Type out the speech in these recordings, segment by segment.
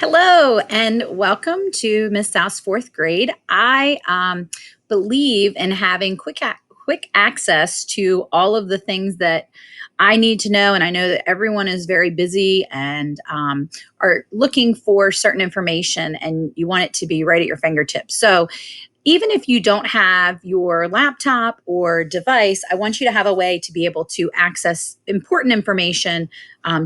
Hello and welcome to Miss South's fourth grade. I believe in having quick access to all of the things that I need to know, and I know that everyone is very busy and are looking for certain information, and you want it to be right at your fingertips. So even if you don't have your laptop or device, I want you to have a way to be able to access important information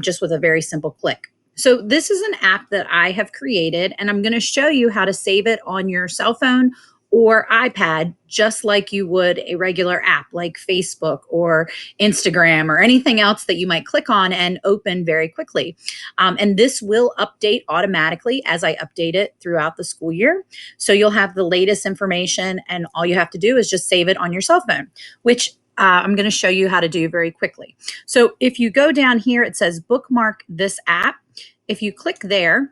just with a very simple click. So, this is an app that I have created, and I'm going to show you how to save it on your cell phone or iPad, just like you would a regular app like Facebook or Instagram or anything else that you might click on and open very quickly. And this will update automatically as I update it throughout the school year. So you'll have the latest information, and all you have to do is just save it on your cell phone, which I'm going to show you how to do very quickly. So if you go down here, it says bookmark this app. If you click there,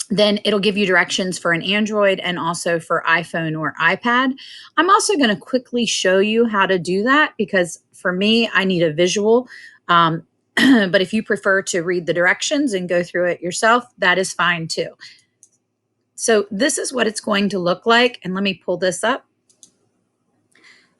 then it'll give you directions for an Android and also for iPhone or iPad. I'm also going to quickly show you how to do that because for me, I need a visual. But if you prefer to read the directions and go through it yourself, that is fine too. So this is what it's going to look like. And let me pull this up.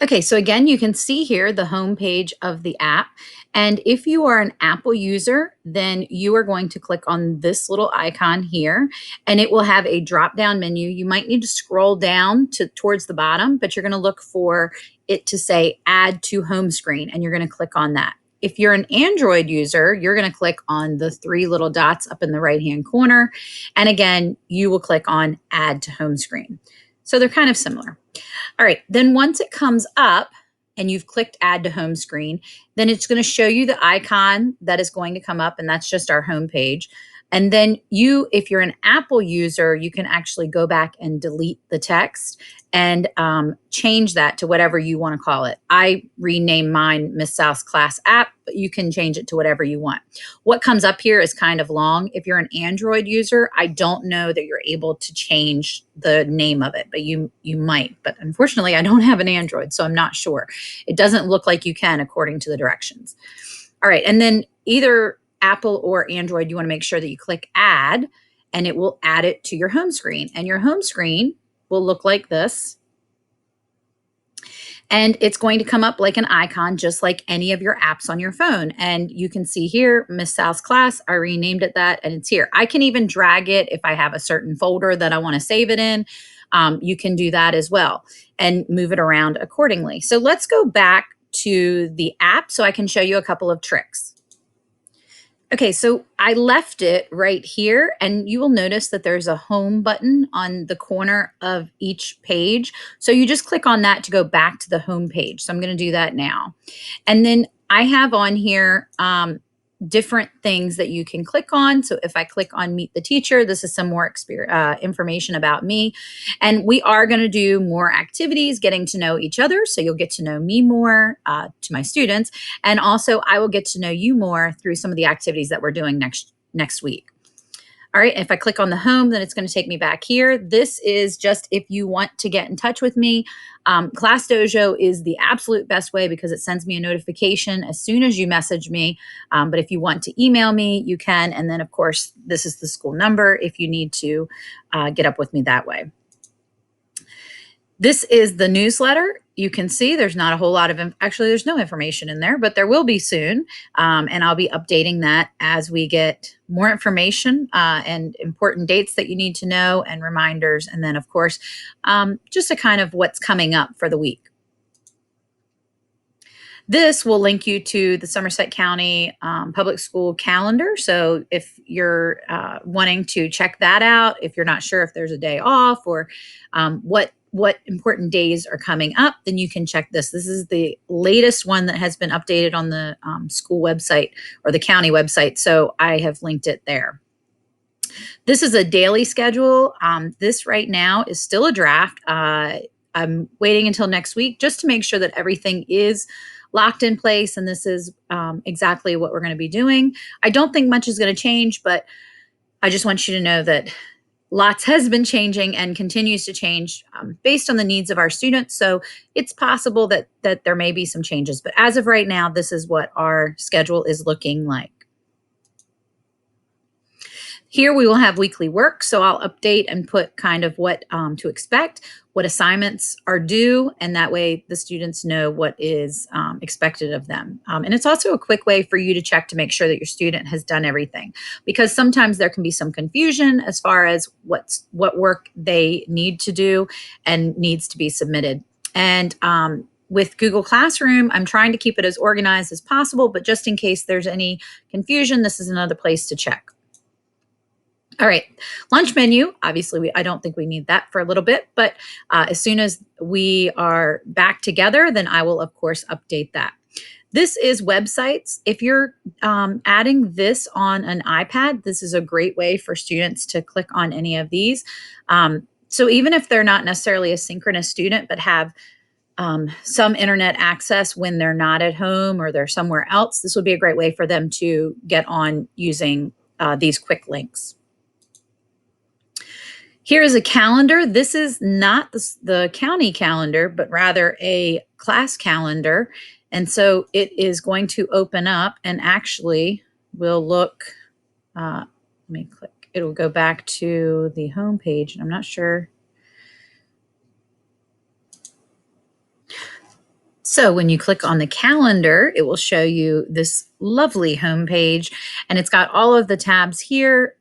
Okay, so again, you can see here the home page of the app. And if you are an Apple user, then you are going to click on this little icon here, and it will have a drop-down menu. You might need to scroll down towards the bottom, but you're going to look for it to say Add to Home Screen, and you're going to click on that. If you're an Android user, you're going to click on the three little dots up in the right-hand corner, and again, you will click on Add to Home Screen. So they're kind of similar. All right, then once it comes up and you've clicked add to home screen, then it's going to show you the icon that is going to come up, and that's just our home page. And then if you're an Apple user, you can actually go back and delete the text and change that to whatever you want to call it. I renamed mine Miss South's Class App, but you can change it to whatever you want. What comes up here is kind of long. If you're an Android user, I don't know that you're able to change the name of it, but you might. But unfortunately, I don't have an Android, so I'm not sure. It doesn't look like you can according to the directions. All right, and then either Apple or Android, you want to make sure that you click add, and it will add it to your home screen. And your home screen will look like this. And it's going to come up like an icon, just like any of your apps on your phone. And you can see here, Miss South's Class, I renamed it that, and it's here. I can even drag it if I have a certain folder that I want to save it in. You can do that as well and move it around accordingly. So let's go back to the app so I can show you a couple of tricks. Okay, so I left it right here, and you will notice that there's a home button on the corner of each page. So you just click on that to go back to the home page. So I'm going to do that now. And then I have on here different things that you can click on. So if I click on Meet the Teacher, this is some more information about me. And we are going to do more activities, getting to know each other. So you'll get to know me more, to my students. And also I will get to know you more through some of the activities that we're doing next week. All right, if I click on the home, then it's going to take me back here. This is just if you want to get in touch with me. Class Dojo is the absolute best way because it sends me a notification as soon as you message me. But if you want to email me, you can. And then, of course, this is the school number if you need to get up with me that way. This is the newsletter. You can see there's not a whole lot of, actually there's no information in there, but there will be soon. And I'll be updating that as we get more information and important dates that you need to know and reminders. And then of course, just a kind of what's coming up for the week. This will link you to the Somerset County Public School calendar. So if you're wanting to check that out, if you're not sure if there's a day off or what important days are coming up, then you can check this. This is the latest one that has been updated on the school website or the county website. So I have linked it there. This is a daily schedule. This right now is still a draft. I'm waiting until next week just to make sure that everything is locked in place, and this is exactly what we're going to be doing. I don't think much is going to change, but I just want you to know that lots has been changing and continues to change based on the needs of our students. So it's possible that there may be some changes, but as of right now, this is what our schedule is looking like. Here we will have weekly work, so I'll update and put kind of what to expect, what assignments are due, and that way the students know what is expected of them. And it's also a quick way for you to check to make sure that your student has done everything, because sometimes there can be some confusion as far as what work they need to do and needs to be submitted. And with Google Classroom, I'm trying to keep it as organized as possible, but just in case there's any confusion, this is another place to check. All right, lunch menu. Obviously, I don't think we need that for a little bit, but as soon as we are back together, then I will, of course, update that. This is websites. If you're adding this on an iPad, this is a great way for students to click on any of these. So even if they're not necessarily a synchronous student, but have some internet access when they're not at home or they're somewhere else, this would be a great way for them to get on using these quick links. Here is a calendar. This is not the county calendar, but rather a class calendar. And so it is going to open up and actually we'll look, let me click, it'll go back to the home page, and I'm not sure. So when you click on the calendar, it will show you this lovely home page, and it's got all of the tabs here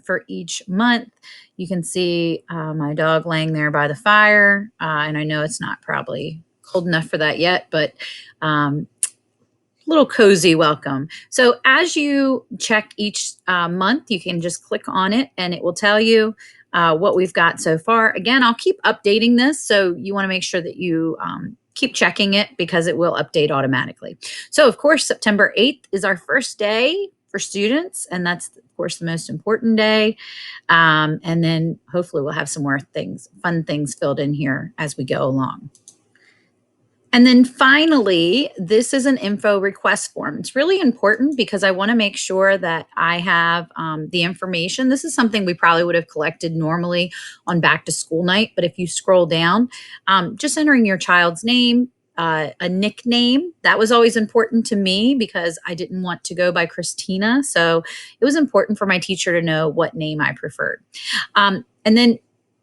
for each month. You can see my dog laying there by the fire, and I know it's not probably cold enough for that yet, but little cozy welcome. So as you check each month, you can just click on it and it will tell you what we've got so far. Again, I'll keep updating this, so you want to make sure that you keep checking it because it will update automatically. So of course, September 8th is our first day for students, and that's of course the most important day. And then hopefully we'll have some more fun things filled in here as we go along. And then finally, this is an info request form. It's really important because I want to make sure that I have the information. This is something we probably would have collected normally on back to school night, but if you scroll down, just entering your child's name, a nickname. That was always important to me because I didn't want to go by Christina. So it was important for my teacher to know what name I preferred. And then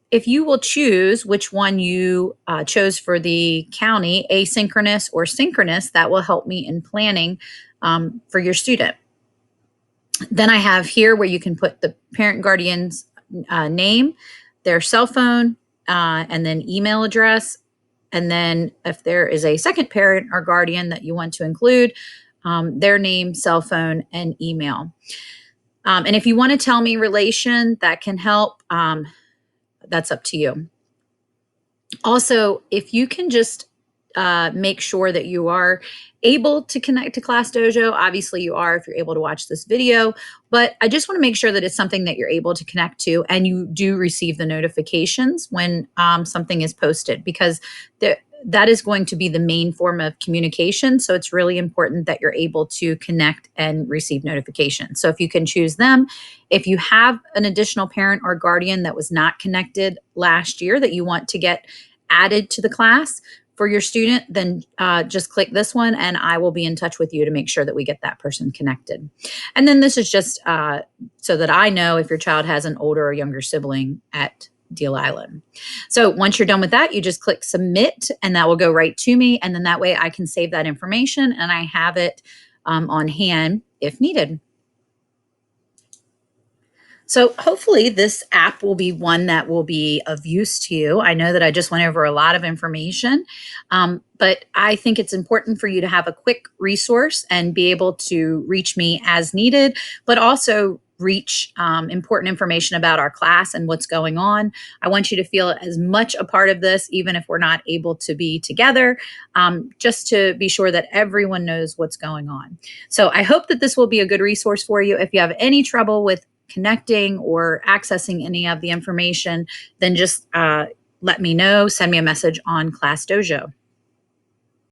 if you will choose which one you chose for the county, asynchronous or synchronous, that will help me in planning for your student. Then I have here where you can put the parent guardian's name, their cell phone, and then email address. And then if there is a second parent or guardian that you want to include, their name, cell phone, and email. And if you want to tell me relation, that can help. That's up to you. Also, if you can just make sure that you are able to connect to ClassDojo, obviously you are if you're able to watch this video, but I just want to make sure that it's something that you're able to connect to and you do receive the notifications when something is posted, because that is going to be the main form of communication. So it's really important that you're able to connect and receive notifications. So if you can choose them, if you have an additional parent or guardian that was not connected last year that you want to get added to the class for your student, then just click this one and I will be in touch with you to make sure that we get that person connected. And then this is just so that I know if your child has an older or younger sibling at Deal Island. So once you're done with that, you just click submit and that will go right to me. And then that way I can save that information and I have it on hand if needed. So hopefully this app will be one that will be of use to you. I know that I just went over a lot of information, but I think it's important for you to have a quick resource and be able to reach me as needed, but also reach important information about our class and what's going on. I want you to feel as much a part of this, even if we're not able to be together, just to be sure that everyone knows what's going on. So I hope that this will be a good resource for you. If you have any trouble with connecting or accessing any of the information, then just let me know, send me a message on ClassDojo.